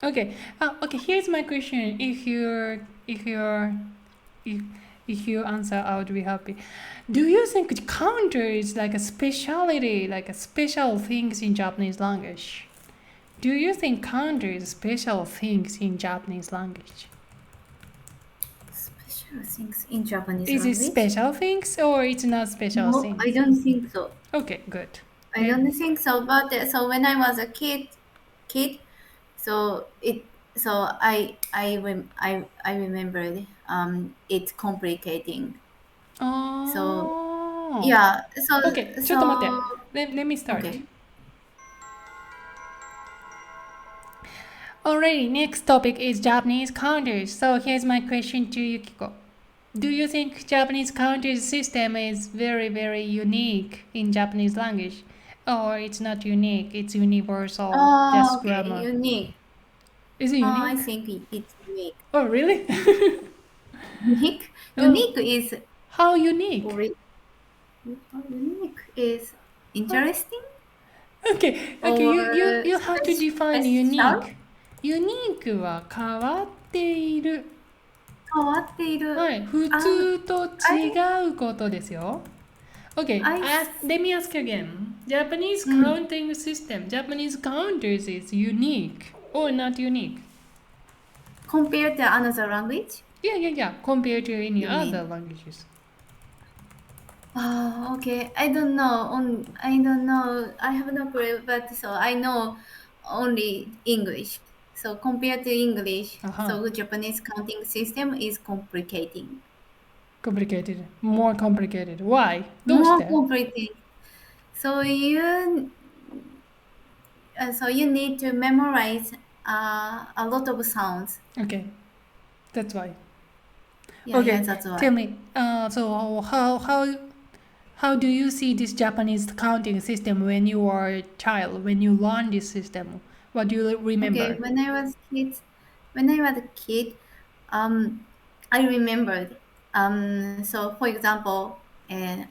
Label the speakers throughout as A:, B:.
A: Okay. Okay. Here's my question. If, if you answer, I would be happy. Do you think counter is like a specialty, like a special things in Japanese language? Do you think counter is special things in Japanese language?
B: Special things in Japanese
A: Is it
B: language?
A: special things or it's not special
B: No, I
A: things?
B: don't think so.
A: Okay, good.
B: I
A: Then,
B: don't think so. But so when I was a kid, so it so I remembered it's complicating. So
A: oh,
B: yeah.
A: okay. ちょっと待って。
B: So
A: Let me start.
B: okay.
A: Alrighty, next topic is Japanese counters. So here's my question to Yukiko. Do you think Japanese counters system is very, very unique in Japanese language? Or it's not unique, it's universal,
B: Oh,
A: just
B: okay.
A: grammar.
B: Unique.
A: Is it
B: I
A: unique?
B: think it's unique.
A: Oh, really?
B: Unique.
A: oh,
B: Unique is
A: how unique?
B: ori- unique is
A: Oh,
B: interesting
A: okay,
B: or
A: you have to define
B: special.
A: unique. Unique は変わっている。
B: 変わっている。
A: はい、普
B: Um,
A: 通と
B: I
A: 違うことですよ。Okay,
B: I
A: let me ask you again. Japanese
B: うん
A: counting system, Japanese counters is unique or not unique?
B: compare to another language.
A: Yeah, compared to any
B: You
A: other
B: mean?
A: languages.
B: Oh, okay. I don't know. I don't know. I have no clue, but so I know only English. So compared to English,
A: Uh-huh.
B: so Japanese counting system is complicating.
A: Complicated. More complicated. Why? どうし
B: More
A: て
B: complicated. So you need to memorize a lot of sounds.
A: Okay, that's why.
B: Yeah,
A: Okay,
B: that's
A: tell
B: why.
A: me. So how do you see this Japanese counting system when you were a child? When you learned this system, what do you
B: Okay,
A: remember?
B: when I was a kid, um, I remembered. So for example, I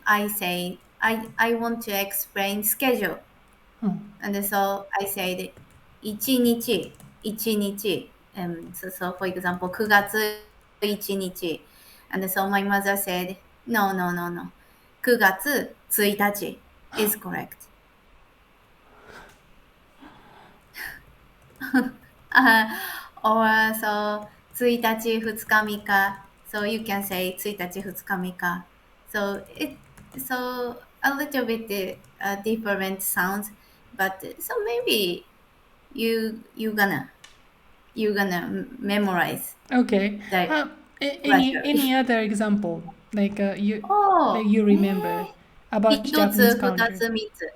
B: want to explain schedule,
A: うん
B: and so I said 一日、so for example 9月1日, and so my mother said no 9月1日 is correct. Or so 1日、2日、3日. So you can say 1日、2日、3日. So a little bit different sounds, but so maybe you gonna memorize
A: Okay.
B: that
A: Any
B: gradually.
A: other example like
B: Oh,
A: you remember about
B: 一
A: Japanese
B: つ、二
A: counter?
B: つ、三つ.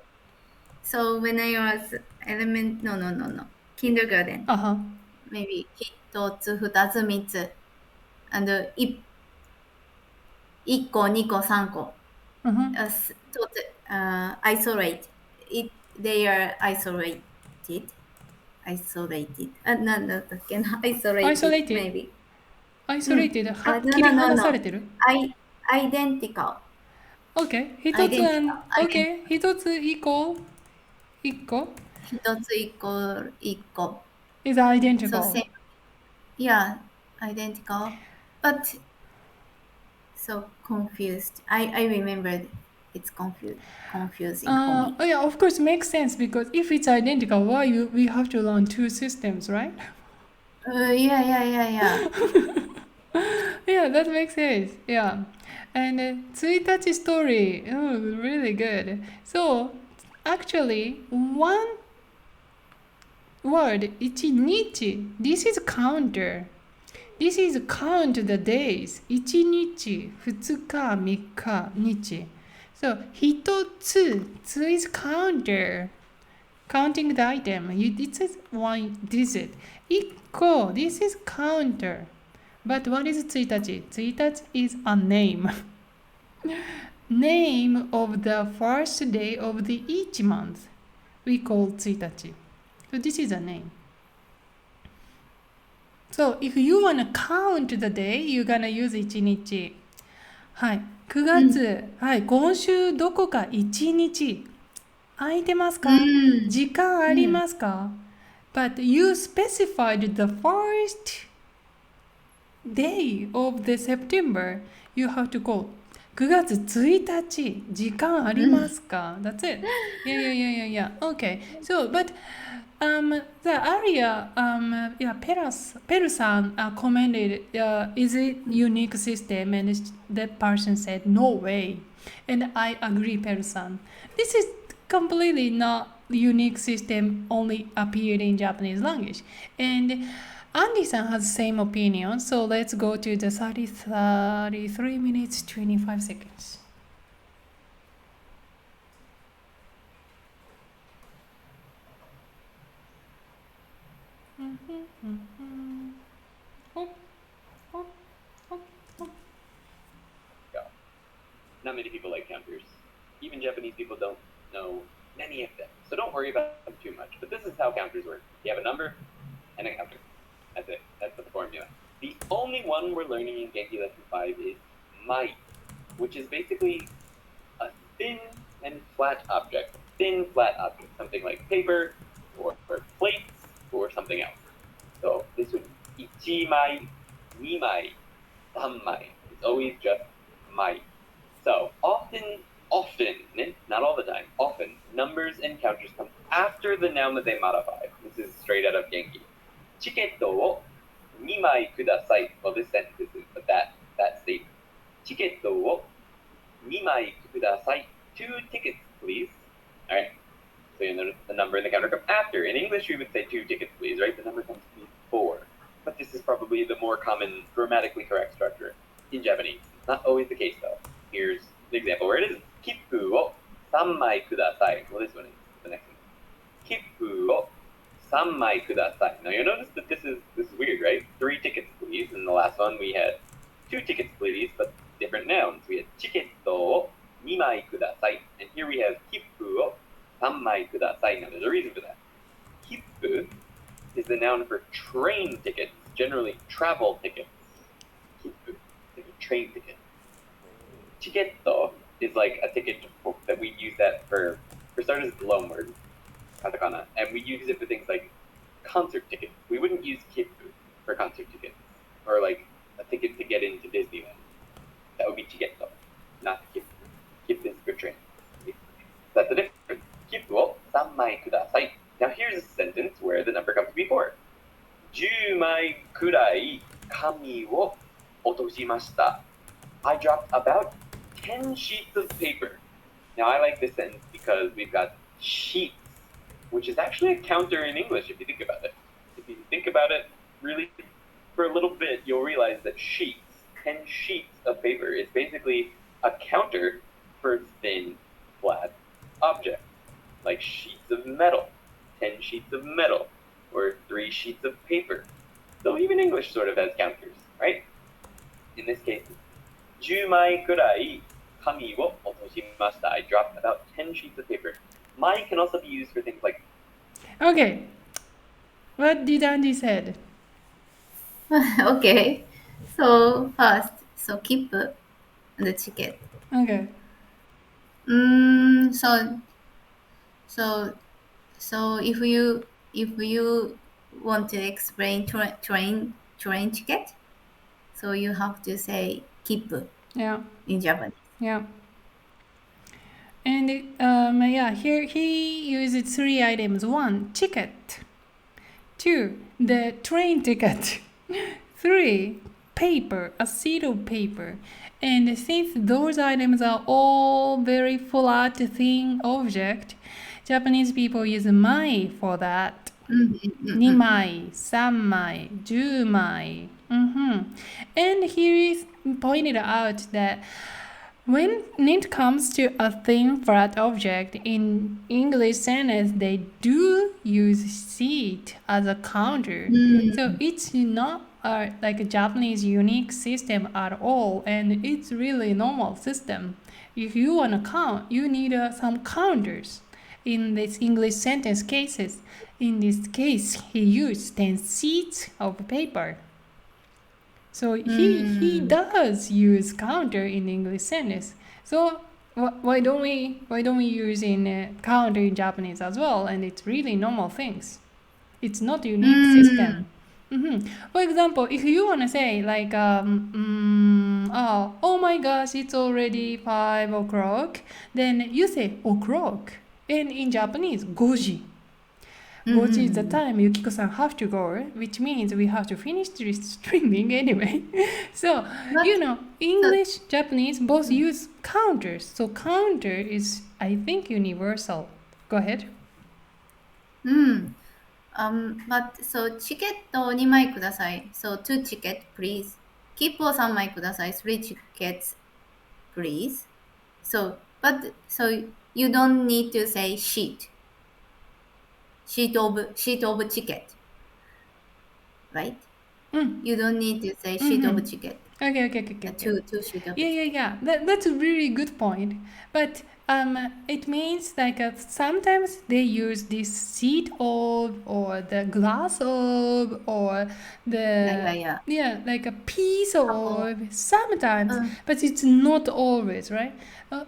B: So when I was no, kindergarten,
A: Uh huh.
B: maybe 一つ、二つ、三つ. And 1個、2個、3個.
A: Uh huh.
B: Isolate. They are isolated. isolated,
A: Isolated.
B: maybe. うん。
A: Isolated.
B: No,
A: 切り
B: no, no,
A: 離さ
B: no.
A: れてる
B: Identical.
A: ?Okay. 一つ
B: Identical.
A: Okay. 一つ以降一個
B: 一つイコール一個.
A: is
B: So
A: identical.
B: same. Yeah, identical. But so confused. I remembered it's confusing for me.
A: Oh yeah, of course makes sense because if it's identical, we have to learn two systems, right?
B: Yeah.
A: Yeah, that makes sense. Yeah. And 1日 story, oh, really good. So, actually, one word, 1日, this is counter. This is count the days. 1日、2日、3日、日. So, 1つ, 2 is counter. Counting the item. It says one digit. 1個, this is counter. But what is 1日? 1日 is a name. Name of the first day of the each month. We call 1日. So this is a name. So if you wanna count the day, you're gonna use 1日。はい。9
B: うん。
A: 月、はい。今週どこか1日空いてます
B: う
A: か？
B: ん。
A: 時間あり
B: うん。
A: ますか？ but you specified the first day of the September. You have to go. 9月1日、時間ありますか? That's it. Yeah. Okay. So, but the area, Peru-san commented, is it unique system? And that person said, no way. And I agree, Peru-san. This is completely not unique system, only appeared in Japanese language. And Andy-san has the same opinion, so let's go to the 33 minutes, 25 seconds.
C: Not many people like counters. Even Japanese people don't know many of them, so don't worry about them too much. But this is how counters work. You have a number and a counter. That's it. That's the formula. The only one we're learning in Genki Lesson 5 is mai, which is basically a thin and flat object. Thin, flat object. Something like paper or plates or something else. So this would be 1枚, 2枚, 3枚. It's always just mai. So often, not all the time, often, numbers and counters come after the noun that they modify. This is straight out of Genki. チケットを2枚ください. Well, this sentence is that statement. チケットを2枚ください. 2 tickets, please. All right. So you notice the number and the counter come after. In English, we would say 2 tickets, please, right? The number comes before. But this is probably the more common, grammatically correct structure in Japanese. Not always the case, though. Here's the example where it is. 切符を3枚ください. Well, this one is the next one. 切符を3枚ください. Now, you'll notice that this is weird, right? 3 tickets, please. In the last one, we had 2 tickets, please, but different nouns. We had チケットを2枚ください. And here we have 切符を3枚ください. Now, there's a reason for that. 切符 is the noun for train tickets, generally travel tickets. 切符 is a train ticket. チケット is like a ticket that we use that for starters, it's a loan word, katakana, and we use it for things like concert tickets. We wouldn't use kitfu for concert tickets, or like a ticket to get into Disneyland. That would be chigetto, not kitfu. Kitfu is for train. That's the difference. Kitfu wo 3枚ください. Now here's a sentence where the number comes before. 10枚くらい紙を落としました. I dropped about 10 sheets of paper. Now, I like this sentence because we've got sheets, which is actually a counter in English if you think about it. If you think about it really for a little bit, you'll realize that sheets, 10 sheets of paper, is basically a counter for thin, flat objects, like sheets of metal, 10 sheets of metal, or 3 sheets of paper. So even English sort of has counters, right? In this case, 10枚くらい紙を落としました. I dropped about 10 sheets of paper. 枚 can also be used for things like...
A: Okay. What did Andy said?
B: Okay. So first, keep the ticket.
A: Okay.
B: So if you want to explain train ticket, so you have to say keep in Japanese.
A: Yeah. And here he uses 3 items. 1, ticket. 2, the train ticket. 3, paper, a sheet of paper. And since those items are all very flat, thin object, Japanese people use mai for that. 2枚, 3枚, 10枚. And here is pointed out that when it comes to a thin flat object in English sentence, they do use sheet as a counter. So it's not like a Japanese unique system at all, and it's really normal system. If you want to count, you need some counters. In this English sentence cases, in this case, he used 10 sheets of paper. So he does use counter in English sentence. So why don't we use in counter in Japanese as well? And it's really normal things. It's not a unique system. For example, if you want to say like, oh my gosh, it's already 5 o'clock, then you say o'clock. And in Japanese, 5時. 5時 is the time Yukiko-san have to go, which means we have to finish this streaming anyway. So, English, Japanese both use counters. So counter is, I think, universal. Go ahead.
B: But so チケットを2枚ください。So 2 ticket, please. 切符を3枚ください。3 tickets, please. So you don't need to say sheet of ticket, right? You don't need to say sheet of ticket.
A: Okay.
B: Two sheet of
A: Yeah. That's a really good point. But it means like sometimes they use this sheet of or the glass of or the like a piece of sometimes, but it's not always, right?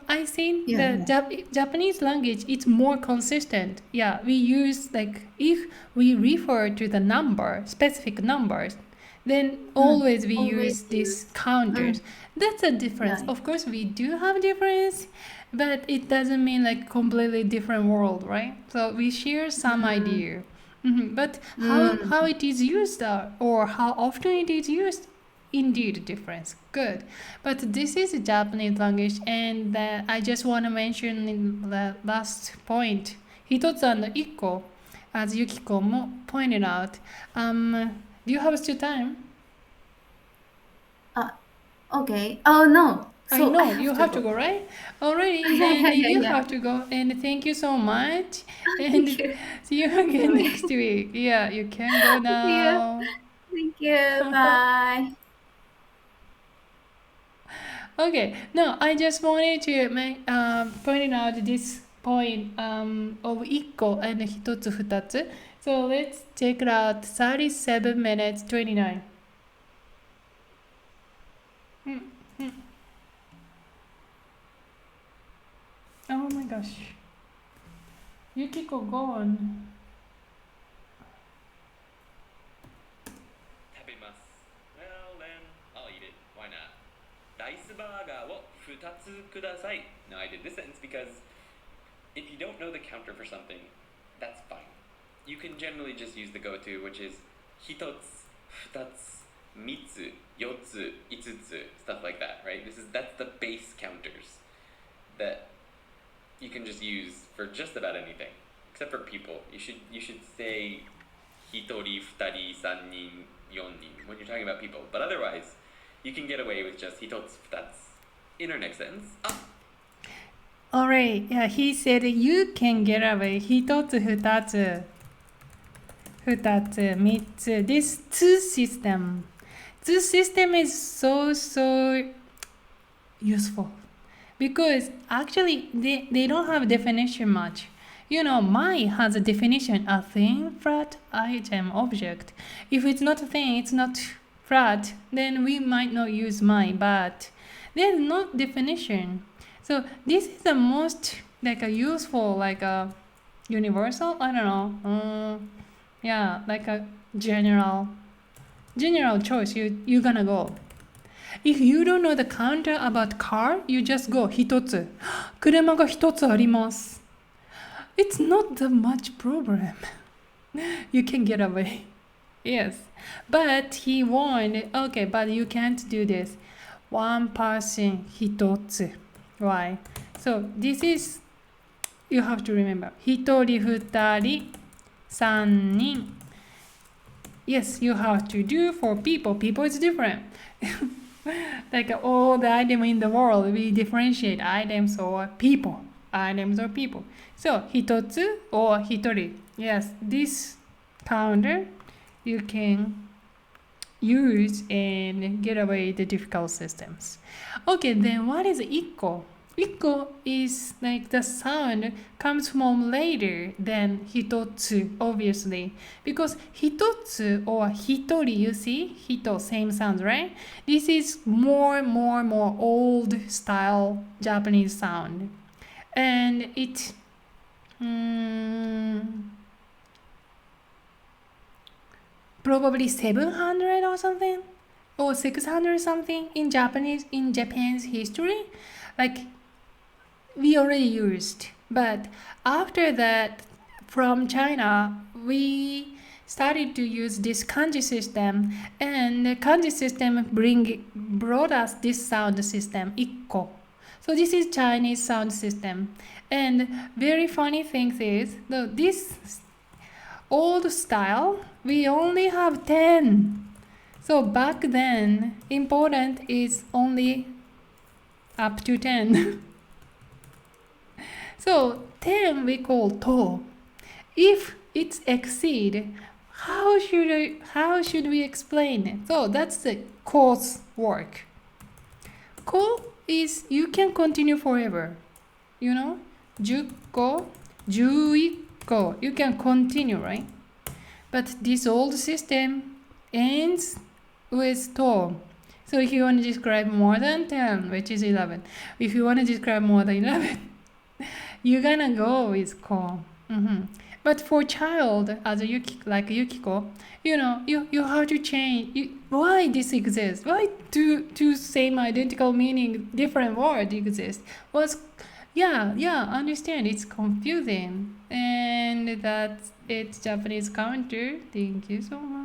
A: I think the Japanese language it's more consistent. Yeah, we use like if we refer to the number, specific numbers, then always we use these counters. That's a difference.
B: Yeah.
A: Of course, we do have difference, but it doesn't mean like completely different world, right? So we share some idea. But how it is used or how often it is used, indeed difference. Good. But this is Japanese language, and I just want to mention in the last point, 一つ一個, as Yukiko pointed out. Do you have still time?
B: Okay. Oh no.
A: I know you have to go, right? Already, then you have to go. And thank you so much. And see you again next week. Yeah, you can go now.
B: Thank you. Bye.
A: Okay. No, I just wanted to point out this point of 1個 and 1つ2つ. So let's check it out. 37 minutes 29. Oh my gosh. Yukiko, go on.
C: 食べます。Well then, I'll eat it. Why not? ライスバーガーを2つください. Now I did this sentence because if you don't know the counter for something, that's fine. You can generally just use the go-to, which is 1つ、2つ、3つ、4つ、5つ, stuff like that, right? That's the base counters that you can just use for just about anything, except for people. You should say 1人、2人、3人、4人 when you're talking about people. But otherwise, you can get away with just 1つ、2つ. In our next sentence,
A: Alright, yeah, he said you can get away. 1つ、2つ、2つ、3つ. This two system. This system is so useful. Because actually they don't have definition much. My has a definition, a thing, flat, item, object. If it's not a thing, it's not flat, then we might not use my, but there's no definition. So this is the most like a useful, like a universal, I don't know. Like a general choice you're gonna go. If you don't know the counter about car, you just go 1つ. 車が1つあります. It's not that much problem. You can get away. Yes. But he warned, okay, but you can't do this. One person 1つ. Why? So this is, you have to remember. 1人、2人、3人. Yes, you have to do for people. People is different. Like all the items in the world, we differentiate items or people. Items or people. So, 1つ or 1人. Yes, this counter you can use and get away the difficult systems. Okay, then what is 1個? 1個 is like the sound comes from later than 1つ, obviously. Because 1つ or 1人, you see? 人, same sounds, right? This is more old style Japanese sound. And it probably 700 or something, or 600 something in Japan's history. Like, we already used, but after that, from China, we started to use this kanji system, and the kanji system brought us this sound system, ikko. So this is Chinese sound system. And very funny thing is, this old style, we only have 10. So back then, important is only up to 10. So 10 we call to. If it's exceed, how should we explain it? So that's the course work. Ko is you can continue forever. 10個, 11個, you can continue, right? But this old system ends with to. So if you want to describe more than 10, which is 11, if you want to describe more than 11, you're gonna go with ko. But for child, as like Yukiko, you have to change. Why this exists? Why two same identical meaning different word exist? Understand. It's confusing, and that's it's Japanese counter. Thank you so much.